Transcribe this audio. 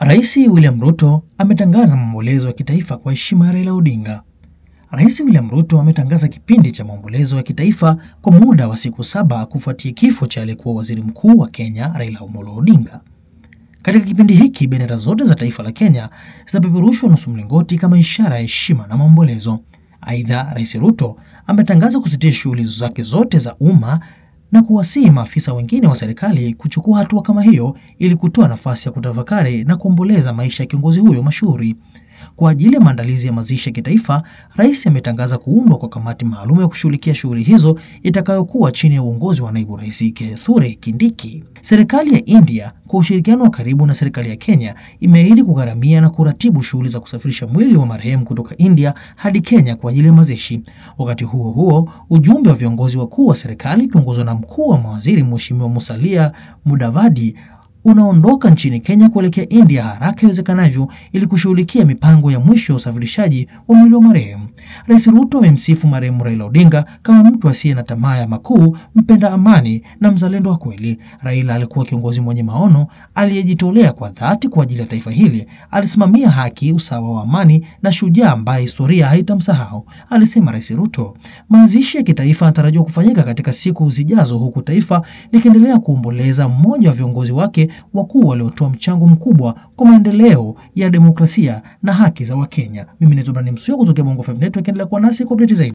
Rais William Ruto ametangaza maombolezo ya kitaifa kwa heshima ya Raila Odinga. Rais William Ruto ametangaza kipindi cha maombolezo ya kitaifa kwa muda wa siku 7 kufuatia kifo cha aliyekuwa waziri mkuu wa Kenya Raila Amolo Odinga. Katika kipindi hiki, bendera zote za taifa la Kenya zitapeperushwa nusu mlingoti kama ishara ya heshima na maombolezo. Aidha, Rais Ruto ametangaza kusitisha shughuli zake zote za umma na kuwasihi maafisa wengine wa serikali kuchukua hatua kama hiyo ili kutoa nafasi ya kutafakari na kuomboleza maisha ya kiongozi huyo mashuhuri. Kwa ajili ya maandalizi ya mazishi ya kitaifa, rais ametangaza kuundwa kwa kamati maalum ya kushughulikia shughuli hizo itakayokuwa chini ya uongozi wa naibu rais Kithure Kindiki. Serikali ya India kwa ushirikiano wa karibu na serikali ya Kenya imeahidi kugharamia na kuratibu shughuli za kusafirisha mwili wa marehemu kutoka India hadi Kenya kwa ajili ya mazishi. Wakati huo huo, ujumbe wa viongozi wakuu wa serikali ukiongozwa na mkuu wa mawaziri Mheshimiwa Musalia Mudavadi unaondoka nchini Kenya kuelekea India haraka iwezekanavyo ili kushughulikia mipango ya mwisho ya usafirishaji wa mwili wa marehemu. Rais Ruto amemsifu marehemu Raila Odinga kama mtu asiye na tamaa ya makuu, mpenda amani na mzalendo wa kweli. Raila alikuwa kiongozi mwenye maono aliyejitolea kwa dhati kwa ajili ya taifa hili. Alisimamia haki, usawa wa amani na shujaa ambaye historia haitamsahau, alisema Rais Ruto. Mazishi ya kitaifa yanatarajiwa kufanyika katika siku zijazo, huku taifa likiendelea kuomboleza mmoja wa viongozi wake wakuu waliotoa mchango mkubwa kwa maendeleo ya demokrasia na haki za Wakenya. Mimi ni Zubran Msuya kutoka Bongo 5 Network, endelea kuwa nasi kwa update zaidi.